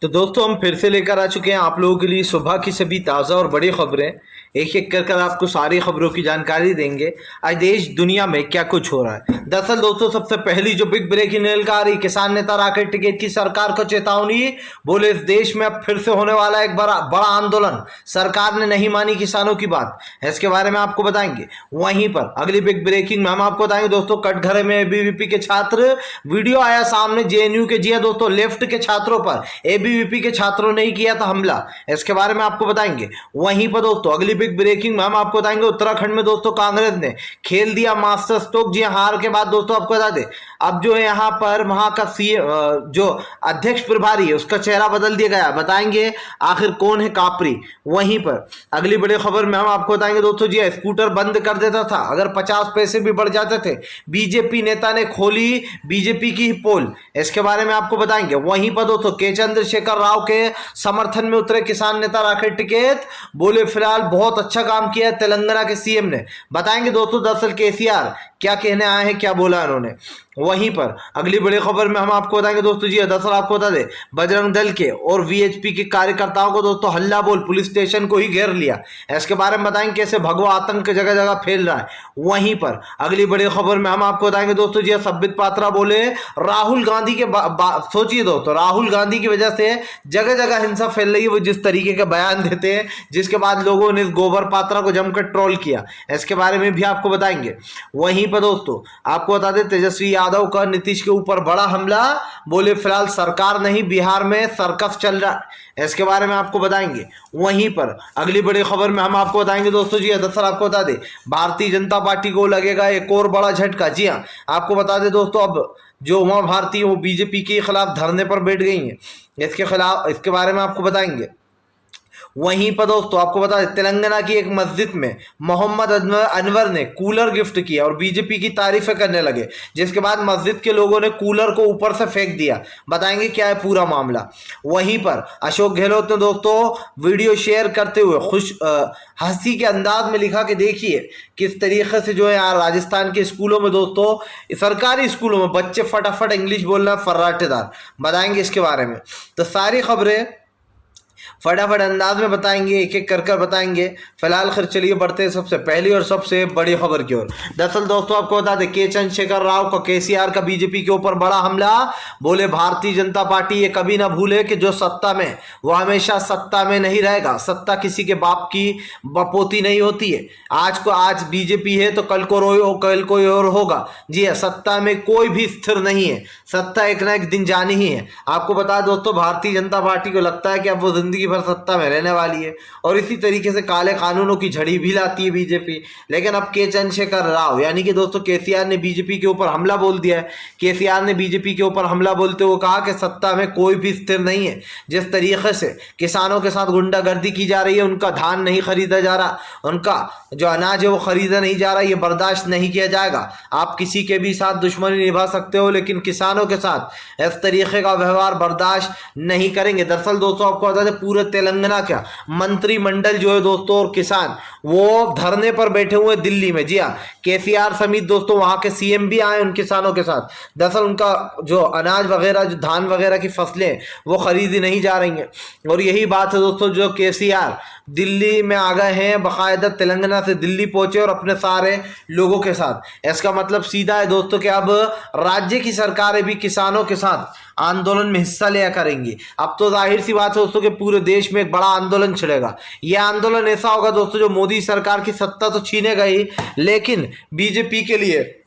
तो दोस्तों हम फिर से लेकर आ चुके हैं आप लोगों के लिए सुबह की सभी ताज़ा और बड़ी खबरें। एक एक कर आपको सारी खबरों की जानकारी देंगे। आज देश दुनिया में क्या कुछ हो रहा है। दरअसल दोस्तों सबसे पहली जो बिग ब्रेकिंग निकल आ रही, किसान नेता राकेश टिकैत की सरकार को चेतावनी। बोले इस देश में अब फिर से होने वाला एक बड़ा बड़ा आंदोलन, सरकार ने नहीं मानी किसानों की बात। इसके बारे में आपको बताएंगे। वहीं पर अगली बिग ब्रेकिंग में हम आपको बताएंगे दोस्तों, कटघरे में एबीवीपी के छात्र, वीडियो आया सामने जेएनयू के, जी हां दोस्तों, लेफ्ट के छात्रों पर एबीवीपी के छात्रों ने ही किया था हमला। इसके बारे में आपको बताएंगे। वहीं पर दोस्तों अगली बिग ब्रेकिंग में हम आपको बताएंगे, उत्तराखंड में दोस्तों कांग्रेस ने खेल दिया मास्टर स्ट्रोक। जी हार के बाद दोस्तों आपको बता दें, अब जो है यहाँ पर वहां का सीएम, जो अध्यक्ष प्रभारी है, उसका चेहरा बदल दिया गया। बताएंगे आखिर कौन है कापरी। वहीं पर अगली बड़ी खबर में हम आपको बताएंगे दोस्तों, जी स्कूटर बंद कर देता था अगर 50 पैसे भी बढ़ जाते थे। बीजेपी नेता ने खोली बीजेपी की पोल। इसके बारे में आपको बताएंगे। वहीं पर दोस्तों के चंद्रशेखर राव के समर्थन में उतरे किसान नेता राकेश टिकैत, बोले फिलहाल बहुत अच्छा काम किया तेलंगाना के सीएम ने। बताएंगे दोस्तों दरअसल केसीआर क्या कहने आए हैं, क्या बोला उन्होंने। वहीं पर अगली बड़ी खबर में हम आपको बताएंगे दोस्तों, जी दरअसल आपको बता दें, बजरंग दल के और वीएचपी के कार्यकर्ताओं को दोस्तों हल्ला बोल पुलिस स्टेशन को ही घेर लिया। इसके बारे में बताएंगे कैसे भगवा आतंक जगह जगह फैल रहा है। वहीं पर अगली बड़ी खबर में हम आपको बताएंगे दोस्तों, जी संबित पात्रा बोले राहुल गांधी के सोचिए दोस्तों, राहुल गांधी की वजह से जगह जगह हिंसा फैल रही है। वो जिस तरीके के बयान देते हैं, जिसके बाद लोगों ने इस गोबर पात्रा को जमकर ट्रोल किया। इसके बारे में भी आपको बताएंगे। वहीं पर दोस्तों आपको बता दें, तेजस्वी यादव का नीतीश के ऊपर बड़ा हमला, बोले फिलहाल सरकार नहीं बिहार में सर्कस चल रहा है। इसके बारे में आपको बताएंगे। वहीं पर अगली बड़ी खबर में हम आपको बताएंगे दोस्तों, जी दरअसल आपको बता दें, भारतीय जनता पार्टी को लगेगा एक और बड़ा झटका। जी हाँ, आपको बता दें दोस्तों, अब जो उमा भारती वो बीजेपी के खिलाफ धरने पर बैठ गई हैं। इसके बारे में आपको बताएंगे। वहीं पर दोस्तों आपको बता दें, तेलंगाना की एक मस्जिद में मोहम्मद अनवर ने कूलर गिफ्ट किया और बीजेपी की तारीफें करने लगे, जिसके बाद मस्जिद के लोगों ने कूलर को ऊपर से फेंक दिया। बताएंगे क्या है पूरा मामला। वहीं पर अशोक गहलोत ने दोस्तों वीडियो शेयर करते हुए हंसी के अंदाज में लिखा कि देखिए किस तरीके से जो है यहाँ राजस्थान के स्कूलों में दोस्तों, सरकारी स्कूलों में बच्चे फटाफट इंग्लिश बोलना फर्राटेदार। बताएंगे इसके बारे में। तो सारी खबरें फटाफट अंदाज में बताएंगे, एक एक कर बताएंगे। फिलहाल खैर चलिए बढ़ते हैं सबसे पहली और सबसे बड़ी खबर की ओर। दरअसल दोस्तों आपको बता दें, के चंद्रशेखर राव का केसीआर का बीजेपी के ऊपर बड़ा हमला। बोले भारतीय जनता पार्टी ये कभी ना भूले कि जो सत्ता में, वो हमेशा सत्ता में नहीं रहेगा। सत्ता किसी के बाप की बपोती नहीं होती है। आज बीजेपी है तो कल कोई और होगा। जी है, सत्ता में कोई भी स्थिर नहीं है। सत्ता एक ना एक दिन जानी ही है। आपको बता दोस्तों, भारतीय जनता पार्टी को लगता है कि अब वो जिंदगी भर सत्ता में रहने वाली है और इसी तरीके से काले कानूनों की झड़ी भी लाती है बीजेपी। लेकिन अब के चंद्रशेखर राव यानी कि दोस्तों केसीआर ने बीजेपी के ऊपर हमला बोल दिया है। केसीआर ने बीजेपी के ऊपर हमला बोलते हुए कहा कि सत्ता में कोई भी स्थिर नहीं है। जिस तरीके से किसानों के साथ गुंडागर्दी की जा रही है, उनका धान नहीं खरीदा जा रहा, उनका जो अनाज है वो खरीदा नहीं जा रहा, ये बर्दाश्त नहीं किया जाएगा। आप किसी के भी साथ दुश्मनी निभा सकते हो, लेकिन किसानों के साथ इस तरीके का व्यवहार बर्दाश्त नहीं करेंगे। दरअसल दोस्तों आपको बता दें, पूरे तेलंगाना का मंत्रिमंडल जो है दोस्तों और किसान वो धरने पर बैठे हुए दिल्ली में। जी हाँ, केसीआर समेत दोस्तों वहां के सीएम भी आए उन किसानों के साथ। दरअसल उनका जो अनाज वगैरह, जो धान वगैरह की फसलें वो खरीदी नहीं जा रही हैं। और यही बात है दोस्तों, जो केसीआर दिल्ली में आ गए हैं, बाकायदा तेलंगाना से दिल्ली पहुंचे और अपने सारे लोगों के साथ। इसका मतलब सीधा है दोस्तों कि अब राज्य की सरकारें भी किसानों के साथ आंदोलन में हिस्सा लिया करेंगी। अब तो जाहिर सी बात है दोस्तों कि पूरे देश में एक बड़ा आंदोलन छिड़ेगा। यह आंदोलन ऐसा होगा दोस्तों, जो मोदी सरकार की सत्ता तो छीनेगा ही, लेकिन बीजेपी के लिए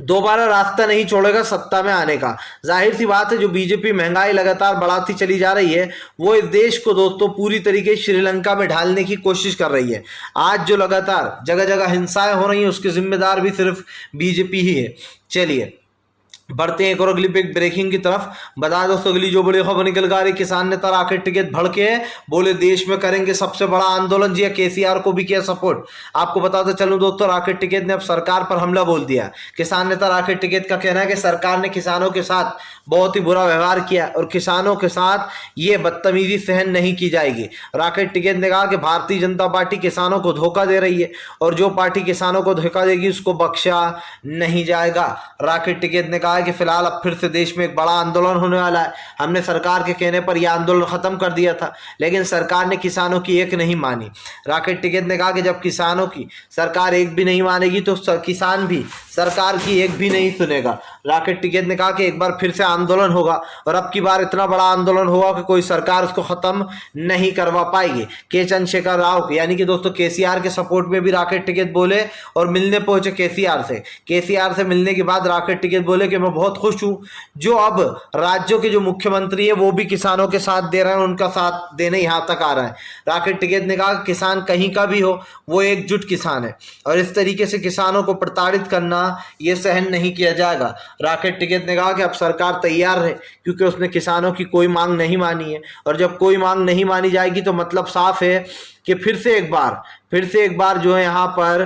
दोबारा रास्ता नहीं छोड़ेगा सत्ता में आने का। जाहिर सी बात है, जो बीजेपी महंगाई लगातार बढ़ाती चली जा रही है, वो इस देश को दोस्तों पूरी तरीके श्रीलंका में ढालने की कोशिश कर रही है। आज जो लगातार जगह जगह हिंसाएं हो रही हैं, उसके जिम्मेदार भी सिर्फ बीजेपी ही है। चलिए बढ़ते हैं एक और अगली बिग ब्रेकिंग की तरफ। बता दोस्तों अगली जो बड़ी खबर निकल आ रही, किसान नेता राकेश टिकैत भड़के, बोले देश में करेंगे सबसे बड़ा आंदोलन। जी केसीआर को भी किया सपोर्ट। आपको बताते चलूं दोस्तों, राकेश टिकैत ने अब सरकार पर हमला बोल दिया। किसान नेता राकेश टिकैत का कहना है कि सरकार ने किसानों के साथ बहुत ही बुरा व्यवहार किया और किसानों के साथ ये बदतमीजी सहन नहीं की जाएगी। राकेश टिकैत ने कहा कि भारतीय जनता पार्टी किसानों को धोखा दे रही है और जो पार्टी किसानों को धोखा देगी उसको बख्शा नहीं जाएगा। राकेश टिकैत ने कहा रहा है कि फिलहाल अब फिर से देश में एक बड़ा आंदोलन होने वाला है। हमने सरकार के कहने पर यह आंदोलन खत्म कर दिया था, लेकिन सरकार ने किसानों की एक नहीं मानी। राकेश टिकैत ने कहा कि जब किसानों की सरकार एक भी नहीं मानेगी तो किसान भी सरकार की एक भी नहीं सुनेगा। राकेश टिकैत ने कहा कि एक बार फिर से आंदोलन होगा और अब की बार इतना बड़ा आंदोलन होगा कि कोई सरकार उसको खत्म नहीं करवा पाएगी। के चंद्रशेखर राव यानी कि दोस्तों केसीआर के सपोर्ट में भी राकेश टिकैत बोले और मिलने पहुंचे केसीआर से। केसीआर से मिलने के बाद राकेश टिकैत बोले कि मैं बहुत खुश हूं जो अब राज्यों के जो मुख्यमंत्री है वो भी किसानों के साथ दे रहे हैं, उनका साथ देने यहां तक आ रहा है। राकेश टिकैत ने कहा किसान कहीं का भी हो वो एकजुट किसान है और इस तरीके से किसानों को प्रताड़ित करना ये सहन नहीं किया जाएगा। राकेश टिकैत ने कहा कि अब सरकार तैयार है क्योंकि उसने किसानों की कोई मांग नहीं मानी है और जब कोई मांग नहीं मानी जाएगी तो मतलब साफ है कि फिर से एक बार जो है यहाँ पर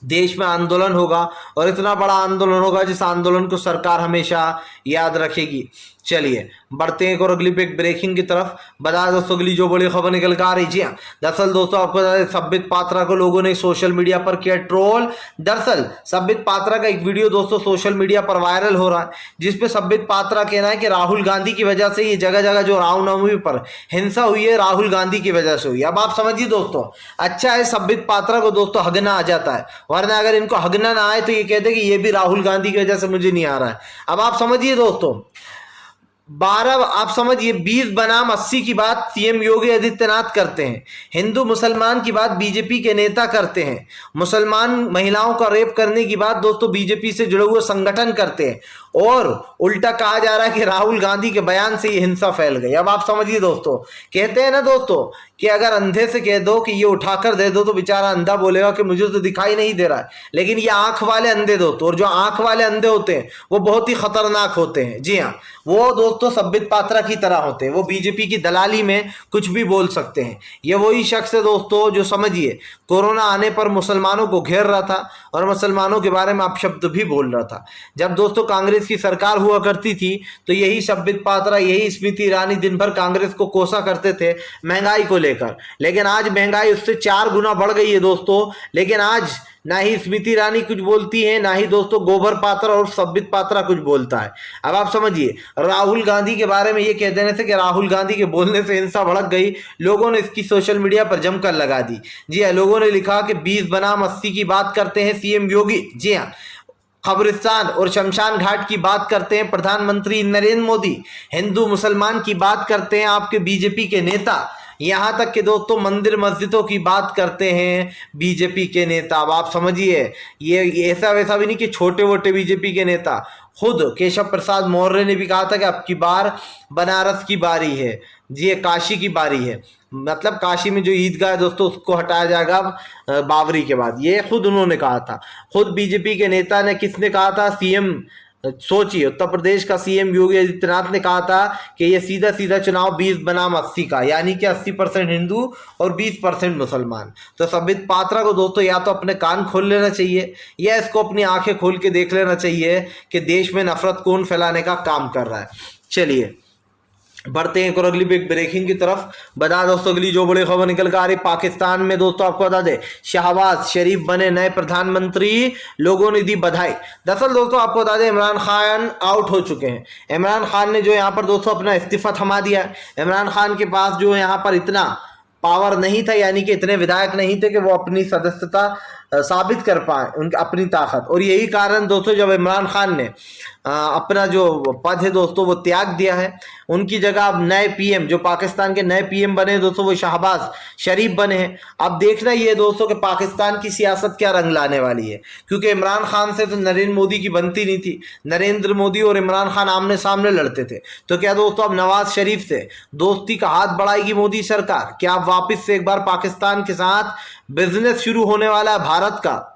देश में आंदोलन होगा और इतना बड़ा आंदोलन होगा जिस आंदोलन को सरकार हमेशा याद रखेगी। चलिए बढ़ते हैं और अगली पे एक ब्रेकिंग की तरफ। बता दोस्तों अगली जो बड़ी खबर निकल कर आ रही है, दरअसल दोस्तों आपको बता दें संबित पात्रा को लोगों ने सोशल मीडिया पर किया ट्रोल। दरअसल संबित पात्रा का एक वीडियो दोस्तों सोशल मीडिया पर वायरल हो रहा है जिसपे संबित पात्रा कहना है कि राहुल गांधी की वजह से ये जगह जगह जो रामनवमी पर हिंसा हुई है राहुल गांधी की वजह से हुई। अब आप समझिए दोस्तों, अच्छा है संबित पात्रा को दोस्तों हगना आ जाता है, वरना अगर इनको हगना ना आए तो ये कहते कि ये भी राहुल गांधी की वजह से मुझे नहीं आ रहा है। अब आप समझिए दोस्तों 20 बनाम 80 की बात सीएम योगी आदित्यनाथ करते हैं, हिंदू मुसलमान की बात बीजेपी के नेता करते हैं, मुसलमान महिलाओं का रेप करने की बात दोस्तों बीजेपी से जुड़े हुए संगठन करते हैं और उल्टा कहा जा रहा है कि राहुल गांधी के बयान से ये हिंसा फैल गई। अब आप समझिए दोस्तों, कहते हैं ना दोस्तों कि अगर अंधे से कह दो कि ये उठाकर दे दो तो बेचारा अंधा बोलेगा कि मुझे तो दिखाई नहीं दे रहा है, लेकिन ये आंख वाले अंधे दोस्तों, और जो आंख वाले अंधे होते हैं वो बहुत ही खतरनाक होते हैं। जी हाँ, वो दोस्तों संबित पात्रा की तरह होते हैं, वो बीजेपी की दलाली में कुछ भी बोल सकते हैं। ये वही शख्स है दोस्तों जो समझिए कोरोना आने पर मुसलमानों को घेर रहा था और मुसलमानों के बारे में अपशब्द भी बोल रहा था। जब दोस्तों कांग्रेस की सरकार हुआ करती थी तो यही संबित पात्रा, यही स्मृति ईरानी दिन भर कांग्रेस को कोसा करते थे महंगाई को लेकर, लेकिन आज महंगाई उससे 4 गुना बढ़ गई है दोस्तों। लेकिन आज ना ही स्मृति ईरानी कुछ बोलती है, ना ही दोस्तों गोबर पात्रा और संबित पात्रा कुछ बोलता है। अब आप समझिए राहुल गांधी के बारे में ये कह देने से कि राहुल गांधी के बोलने से हिंसा भड़क गई, लोगों ने इसकी सोशल मीडिया पर जमकर लगा दी। जी हाँ, लोगों ने लिखा कि 20 बनाम 80 की बात करते हैं सीएम योगी। जी हाँ, कब्रिस्तान और शमशान घाट की बात करते हैं प्रधानमंत्री नरेंद्र मोदी, हिंदू मुसलमान की बात करते हैं आपके बीजेपी के नेता, यहां तक कि दोस्तों मंदिर मस्जिदों की बात करते हैं बीजेपी के नेता। अब आप समझिए ये ऐसा वैसा भी नहीं कि छोटे मोटे बीजेपी के नेता, खुद केशव प्रसाद मौर्य ने भी कहा था कि अब की बार बनारस की बारी है, जी काशी की बारी है, मतलब काशी में जो ईदगाह है दोस्तों उसको हटाया जाएगा बाबरी के बाद, ये खुद उन्होंने कहा था। खुद बीजेपी के नेता ने किसने कहा था, सीएम सोचिए उत्तर प्रदेश का सीएम योगी आदित्यनाथ ने कहा था कि ये सीधा सीधा चुनाव 20 बनाम 80 का, यानी कि 80% हिंदू और 20% मुसलमान। तो संबित पात्रा को दोस्तों या तो अपने कान खोल लेना चाहिए या इसको अपनी आंखें खोल के देख लेना चाहिए कि देश में नफरत कौन फैलाने का काम कर रहा है। चलिए बढ़ते हैं और अगली ब्रेकिंग की तरफ। बता दोस्तों अगली जो बड़ी खबर निकल कर आ रही, पाकिस्तान में दोस्तों आपको बता दें शहबाज शरीफ बने नए प्रधानमंत्री, लोगों ने दी बधाई। दरअसल दोस्तों आपको बता दें इमरान खान आउट हो चुके हैं। इमरान खान ने जो यहाँ पर दोस्तों अपना इस्तीफा थमा दिया है। इमरान खान के पास जो यहाँ पर इतना पावर नहीं था, यानी कि इतने विधायक नहीं थे कि वो अपनी सदस्यता साबित कर पाए उनकी अपनी ताकत, और यही कारण दोस्तों जब इमरान खान ने अपना जो पद है दोस्तों वो त्याग दिया है, उनकी जगह अब नए पीएम जो पाकिस्तान के नए पीएम बने दोस्तों वो शहबाज शरीफ बने हैं। अब देखना ये दोस्तों कि पाकिस्तान की सियासत क्या रंग लाने वाली है, क्योंकि इमरान खान से तो नरेंद्र मोदी की बनती नहीं थी, नरेंद्र मोदी और इमरान खान आमने सामने लड़ते थे। तो क्या दोस्तों अब नवाज शरीफ से दोस्ती का हाथ बढ़ाएगी मोदी सरकार? क्या अब वापिस से एक बार पाकिस्तान के साथ बिजनेस शुरू होने वाला है भारत का?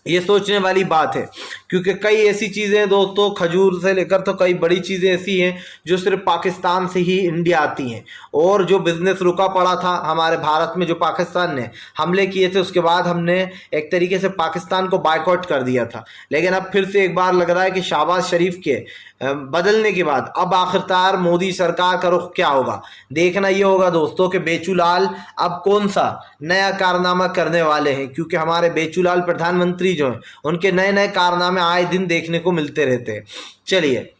ये सोचने वाली बात है, क्योंकि कई ऐसी चीज़ें दोस्तों खजूर से लेकर तो कई बड़ी चीज़ें ऐसी हैं जो सिर्फ पाकिस्तान से ही इंडिया आती हैं, और जो बिज़नेस रुका पड़ा था हमारे भारत में जो पाकिस्तान ने हमले किए थे उसके बाद हमने एक तरीके से पाकिस्तान को बायकॉट कर दिया था। लेकिन अब फिर से एक बार लग रहा है कि शहबाज शरीफ के बदलने के बाद अब आखिरकार मोदी सरकार का रुख क्या होगा। देखना ये होगा दोस्तों कि बेचूलाल अब कौन सा नया कारनामा करने वाले हैं, क्योंकि हमारे बेचूलाल प्रधानमंत्री जो हैं उनके नए नए कारनामे में आए दिन देखने को मिलते रहते हैं। चलिए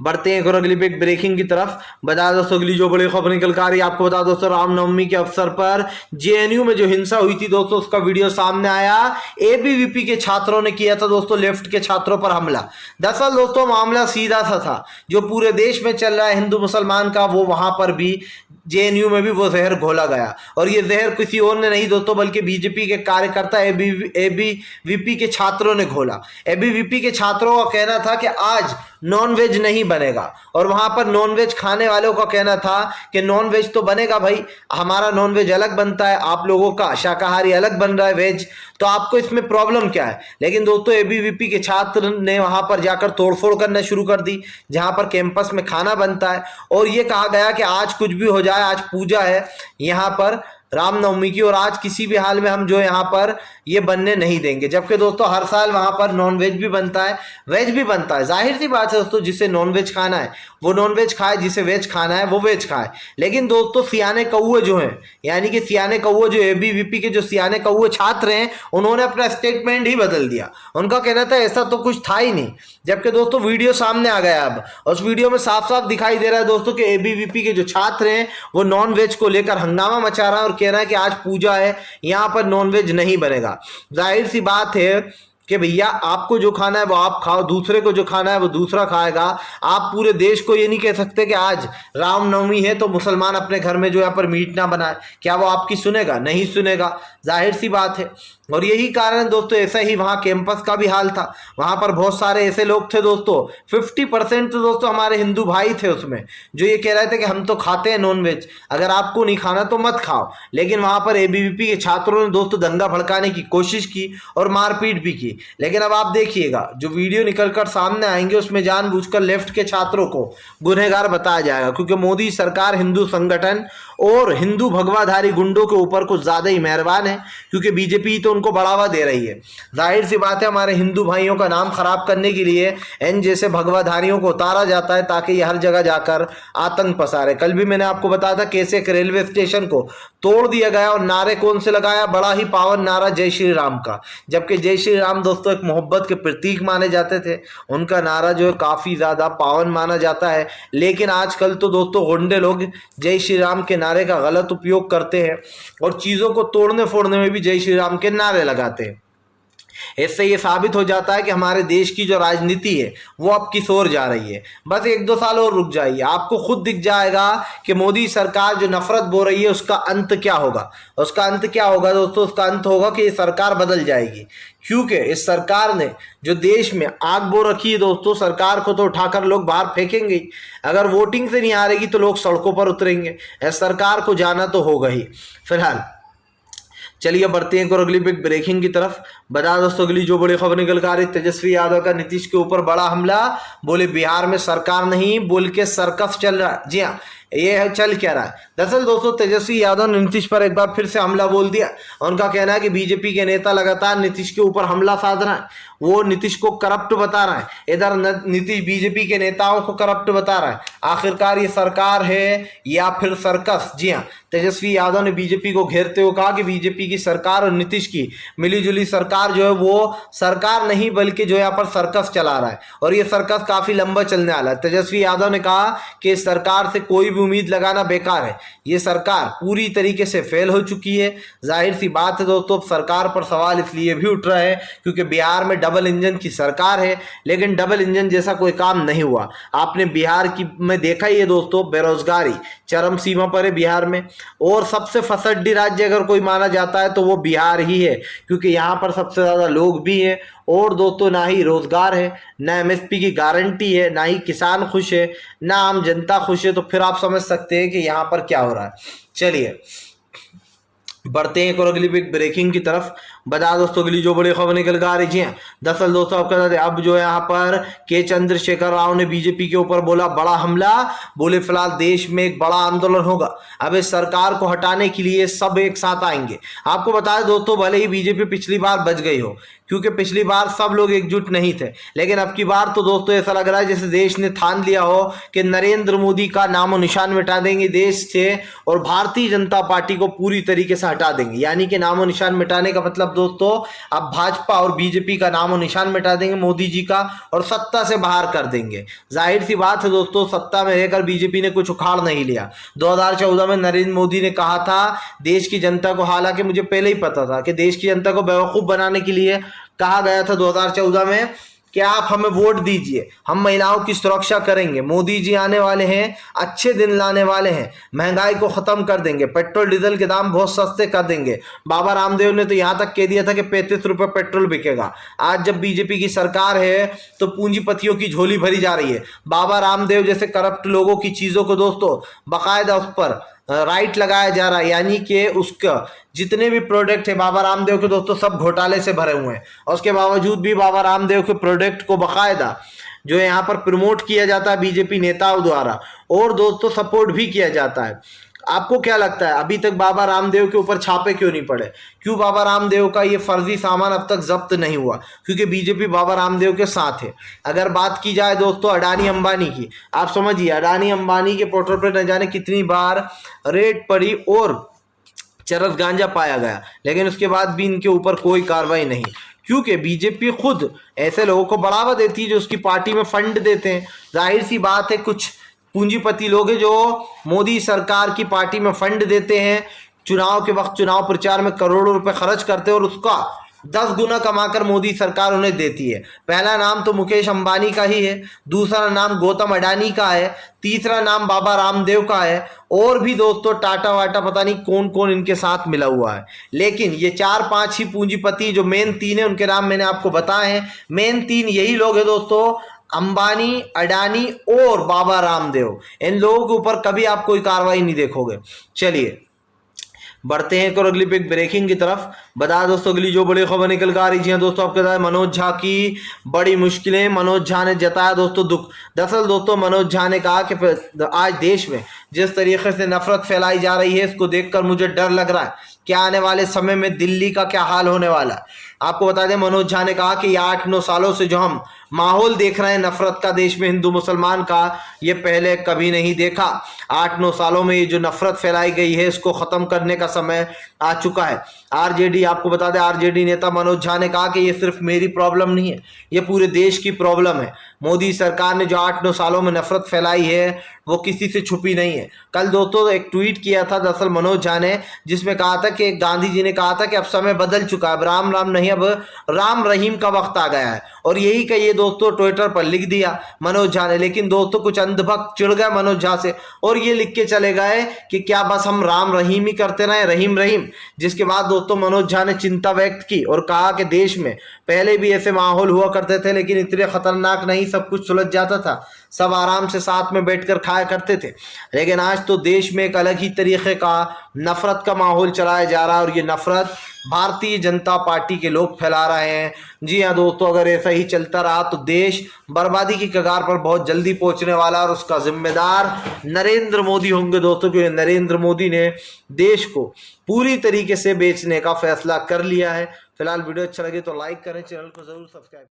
बढ़ते हैं अगली बिग ब्रेकिंग की तरफ। बता दोस्तों अगली जो बड़ी खबर निकल कर आ रही है, आपको बता दोस्तों रामनवमी के अवसर पर जेएनयू में जो हिंसा हुई थी दोस्तों, उसका वीडियो सामने आया। एबीवीपी के छात्रों ने किया था दोस्तों लेफ्ट के छात्रों पर हमला। दरअसल दोस्तों मामला सीधा सा था, जो पूरे देश में चल रहा है हिंदू मुसलमान का, वो वहां पर भी जेएनयू में भी वो जहर घोला गया। और ये जहर किसी और ने नहीं दोस्तों, बल्कि बीजेपी के कार्यकर्ता एबीवीपी के छात्रों ने घोला। एबीवीपी के छात्रों का कहना था कि आज नॉनवेज नहीं बनेगा, और वहां पर नॉनवेज खाने वालों का कहना था कि नॉनवेज तो बनेगा भाई, हमारा नॉनवेज अलग बनता है, आप लोगों का शाकाहारी अलग बन रहा है वेज, तो आपको इसमें प्रॉब्लम क्या है। लेकिन दोस्तों एबीवीपी के छात्र ने वहां पर जाकर तोड़फोड़ करना शुरू कर दी, जहां पर कैंपस में खाना बनता है, और ये कहा गया कि आज कुछ भी हो जाए, आज पूजा है यहाँ पर रामनवमी की, और आज किसी भी हाल में हम जो यहाँ पर ये बनने नहीं देंगे। जबकि दोस्तों हर साल वहां पर नॉनवेज भी बनता है, वेज भी बनता है। जाहिर सी बात है दोस्तों, जिसे नॉनवेज खाना है वो नॉनवेज खाए, जिसे वेज खाना है वो वेज खाए। लेकिन दोस्तों सियाने कौए जो हैं, यानी कि सियाने कौए जो एबीवीपी के जो सियाने कौए छात्र हैं, उन्होंने अपना स्टेटमेंट ही बदल दिया। उनका कहना था ऐसा तो कुछ था ही नहीं। जबकि दोस्तों वीडियो सामने आ गया अब, और उस वीडियो में साफ साफ दिखाई दे रहा है दोस्तों कि एबीवीपी के जो छात्र हैं वो नॉनवेज को लेकर हंगामा मचा रहा है और कह रहा है कि आज पूजा है, यहाँ पर नॉनवेज नहीं बनेगा। जाहिर सी बात है कि भैया आपको जो खाना है वो आप खाओ, दूसरे को जो खाना है वो दूसरा खाएगा। आप पूरे देश को ये नहीं कह सकते कि आज रामनवमी है तो मुसलमान अपने घर में जो यहाँ पर मीट ना बनाए। क्या वो आपकी सुनेगा? नहीं सुनेगा, जाहिर सी बात है। और यही कारण दोस्तों, ऐसा ही वहाँ कैंपस का भी हाल था। वहाँ पर बहुत सारे ऐसे लोग थे दोस्तों, 50% तो दोस्तों हमारे हिंदू भाई थे उसमें, जो ये कह रहे थे कि हम तो खाते हैं नॉनवेज, अगर आपको नहीं खाना तो मत खाओ। लेकिन वहाँ पर एबीवीपी के छात्रों ने दोस्तों दंगा भड़काने की कोशिश की और मारपीट भी की। लेकिन अब आप देखिएगा जो वीडियो निकलकर सामने आएंगे उसमें जानबूझकर लेफ्ट के छात्रों को गुनहगार बताया जाएगा, क्योंकि मोदी सरकार हिंदू संगठन और हिंदू भगवाधारी गुंडों के ऊपर कुछ ज्यादा ही मेहरबान है, क्योंकि बीजेपी तो उनको बढ़ावा दे रही है। जाहिर सी बात है हमारे हिंदू भाइयों का नाम खराब करने के लिए इन जैसे भगवाधारियों को उतारा जाता है, ताकि ये हर जगह जाकर आतंक पसारे। कल भी मैंने आपको बताया था कैसे एक रेलवे स्टेशन को तोड़ दिया गया, और नारे कौन से लगाया? बड़ा ही पावन नारा जय श्री राम का। जबकि जय श्री राम दोस्तों एक मोहब्बत के प्रतीक माने जाते थे, उनका नारा जो है काफी ज्यादा पावन माना जाता है। लेकिन आजकल तो दोस्तों गुंडे लोग जय श्री राम के नारे का गलत उपयोग करते हैं और चीजों को तोड़ने फोड़ने में भी जय श्री राम के नारे लगाते हैं। इससे ये साबित हो जाता है कि हमारे देश की जो राजनीति है वो अब किस ओर जा रही है। बस 1-2 साल और रुक जाइए, आपको खुद दिख जाएगा कि मोदी सरकार जो नफरत बो रही है उसका अंत क्या होगा। उसका अंत क्या होगा दोस्तों? उसका अंत होगा कि ये सरकार बदल जाएगी, क्योंकि इस सरकार ने जो देश में आग बो रखी है दोस्तों, सरकार को तो उठाकर लोग बाहर फेंकेंगे। अगर वोटिंग से नहीं हारेगी तो लोग सड़कों पर उतरेंगे। इस सरकार को जाना तो होगा ही। फिलहाल चलिए बढ़ते हैं और अगली बिग ब्रेकिंग की तरफ। बता दोस्तों अगली जो बड़ी खबर निकल कर आ रही, तेजस्वी यादव का नीतीश के ऊपर बड़ा हमला। बोले बिहार में सरकार नहीं बोल के सर्कस चल रहा है। जी हाँ, ये है चल क्या रहा है। दरअसल दोस्तों तेजस्वी यादव ने नीतीश पर एक बार फिर से हमला बोल दिया। उनका कहना है कि बीजेपी के नेता लगातार नीतीश के ऊपर हमला साध रहा है, वो नीतीश को करप्ट बता रहा है, इधर नीतीश बीजेपी के नेताओं को करप्ट बता रहा है। आखिरकार ये सरकार है या फिर सर्कस? जी हाँ, तेजस्वी यादव ने बीजेपी को घेरते हुए कहा कि बीजेपी की सरकार और नीतीश की मिलीजुली सरकार जो है वो सरकार नहीं बल्कि जो यहाँ पर सर्कस चला रहा है, और ये सर्कस काफी लंबा चलने वाला है। तेजस्वी यादव ने कहा कि इस सरकार से कोई भी उम्मीद लगाना बेकार है, ये सरकार पूरी तरीके से फेल हो चुकी है। जाहिर सी बात है दोस्तों, सरकार पर सवाल इसलिए भी उठ रहा है क्योंकि बिहार में डबल इंजन की सरकार है, लेकिन डबल इंजन जैसा कोई काम नहीं हुआ। आपने बिहार की में देखा ही है दोस्तों, बेरोजगारी चरम सीमा पर है बिहार में, और सबसे फसड्डी राज्य अगर कोई माना जाता है तो वो बिहार ही है, क्योंकि यहाँ पर सबसे ज्यादा लोग भी हैं, और दोस्तों ना ही रोजगार है, ना एमएसपी की गारंटी है, ना ही किसान खुश है, ना आम जनता खुश है। तो फिर आप समझ सकते हैं कि यहाँ पर क्या हो रहा है। चलिए बढ़ते हैं और अगली बिग ब्रेकिंग की तरफ। बता दोस्तों अगली जो बड़ी खबर निकल कर आ रही है, दरअसल दोस्तों आपका अब जो है यहाँ पर के चंद्रशेखर राव ने बीजेपी के ऊपर बोला बड़ा हमला। बोले फिलहाल देश में एक बड़ा आंदोलन होगा, अब इस सरकार को हटाने के लिए सब एक साथ आएंगे। आपको बताया दोस्तों, भले ही बीजेपी पिछली बार बच गई हो, क्योंकि पिछली बार सब लोग एकजुट नहीं थे। लेकिन अब की बार तो दोस्तों ऐसा लग रहा है जैसे देश ने ठान लिया हो कि नरेंद्र मोदी का नामो निशान मिटा देंगे देश से और भारतीय जनता पार्टी को पूरी तरीके से हटा देंगे। यानी कि नामो निशान मिटाने का मतलब दोस्तों अब भाजपा और बीजेपी का नामो निशान मिटा देंगे मोदी जी का और सत्ता से बाहर कर देंगे। जाहिर सी बात है दोस्तों, सत्ता में रहकर बीजेपी ने कुछ उखाड़ नहीं लिया। 2014 में नरेंद्र मोदी ने कहा था देश की जनता को, हालांकि मुझे पहले ही पता था कि देश की जनता को बेवकूफ बनाने के लिए कहा गया था 2014 में कि आप हमें वोट दीजिए, हम महिलाओं की सुरक्षा करेंगे, मोदी जी आने वाले हैं, अच्छे दिन लाने वाले हैं, महंगाई को खत्म कर देंगे, पेट्रोल डीजल के दाम बहुत सस्ते कर देंगे। बाबा रामदेव ने तो यहां तक कह दिया था कि 35 रुपए पेट्रोल बिकेगा। आज जब बीजेपी की सरकार है तो पूंजीपतियों की झोली भरी जा रही है। बाबा रामदेव जैसे करप्ट लोगों की चीजों को दोस्तों बाकायदा उस पर राइट लगाया जा रहा है। यानी कि उसका जितने भी प्रोडक्ट है बाबा रामदेव के दोस्तों सब घोटाले से भरे हुए हैं और उसके बावजूद भी बाबा रामदेव के प्रोडक्ट को बाकायदा जो है यहाँ पर प्रमोट किया जाता है बीजेपी नेताओं द्वारा और दोस्तों सपोर्ट भी किया जाता है। आपको क्या लगता है अभी तक बाबा रामदेव के ऊपर छापे क्यों नहीं पड़े? क्यों बाबा रामदेव का ये फर्जी सामान अब तक जब्त नहीं हुआ? क्योंकि बीजेपी बाबा रामदेव के साथ है। अगर बात की जाए दोस्तों अडानी अंबानी की, आप समझिए अडानी अंबानी के पोर्टल पर न जाने कितनी बार रेड पड़ी और चरस गांजा पाया गया, लेकिन उसके बाद भी इनके ऊपर कोई कार्रवाई नहीं, क्योंकि बीजेपी खुद ऐसे लोगों को बढ़ावा देती है जो उसकी पार्टी में फंड देते हैं। जाहिर सी बात है कुछ पूंजीपति लोग हैं जो मोदी सरकार की पार्टी में फंड देते हैं, चुनाव के वक्त चुनाव प्रचार में करोड़ों रुपए खर्च करते हैं और उसका 10 गुना कमाकर मोदी सरकार उन्हें देती है। पहला नाम तो मुकेश अंबानी का ही है, दूसरा नाम गौतम अडानी का है, तीसरा नाम बाबा रामदेव का है और भी दोस्तों टाटा वाटा पता नहीं कौन कौन इनके साथ मिला हुआ है। लेकिन ये 4-5 ही पूंजीपति जो मेन 3 है उनके नाम मैंने आपको बताए हैं। मेन 3 यही लोग हैं दोस्तों, अंबानी, अडानी और बाबा रामदेव। इन लोगों के ऊपर कभी आप कोई कार्रवाई नहीं देखोगे। चलिए बढ़ते हैं और अगली बिग ब्रेकिंग की तरफ। बता दोस्तों अगली जो बड़ी खबर निकल कर आ रही है दोस्तों आपके साथ मनोज झा की बड़ी मुश्किलें। मनोज झा ने जताया दोस्तों दुख। दरअसल दोस्तों मनोज झा ने कहा कि आज देश में जिस तरीके से नफरत फैलाई जा रही है इसको देखकर मुझे डर लग रहा है कि आने वाले समय में दिल्ली का क्या हाल होने वाला है। आपको बता दें मनोज झा ने कहा कि ये 8-9 सालों से जो हम माहौल देख रहे हैं नफरत का देश में हिंदू मुसलमान का, ये पहले कभी नहीं देखा। 8-9 सालों में ये जो नफरत फैलाई गई है इसको खत्म करने का समय आ चुका है। आरजेडी, आपको बता दें आरजेडी नेता मनोज झा ने कहा कि ये सिर्फ मेरी प्रॉब्लम नहीं है, ये पूरे देश की प्रॉब्लम है। मोदी सरकार ने जो 8-9 सालों में नफरत फैलाई है वो किसी से छुपी नहीं है। कल दोस्तों एक ट्वीट किया था दरअसल मनोज झा ने, जिसमें कहा था कि गांधी जी ने कहा था कि अब समय बदल चुका है, अब राम राम नहीं अब राम रहीम का वक्त आ गया है। और यही का ये दोस्तों ट्विटर पर लिख दिया मनोज झा ने। लेकिन दोस्तों कुछ अंधभक्त चिढ़ गए मनोज झा से और ये लिख के चले गए कि क्या बस हम राम रहीम ही करते रहे, रहीम रहीम। जिसके बाद दोस्तों मनोज झा ने चिंता व्यक्त की और कहा कि देश में पहले भी ऐसे माहौल हुआ करते थे लेकिन इतने खतरनाक नहीं, सब कुछ सुलझ जाता था, सब आराम से साथ में बैठकर खाया करते थे। लेकिन आज तो देश में एक अलग ही तरीके का नफरत का माहौल चलाया जा रहा है और ये नफरत भारतीय जनता पार्टी के लोग फैला रहे हैं। जी हाँ दोस्तों, अगर ऐसा ही चलता रहा तो देश बर्बादी की कगार पर बहुत जल्दी पहुंचने वाला और उसका जिम्मेदार नरेंद्र मोदी होंगे दोस्तों, क्योंकि नरेंद्र मोदी ने देश को पूरी तरीके से बेचने का फैसला कर लिया है। फिलहाल वीडियो अच्छा लगे तो लाइक करें, चैनल को जरूर सब्सक्राइब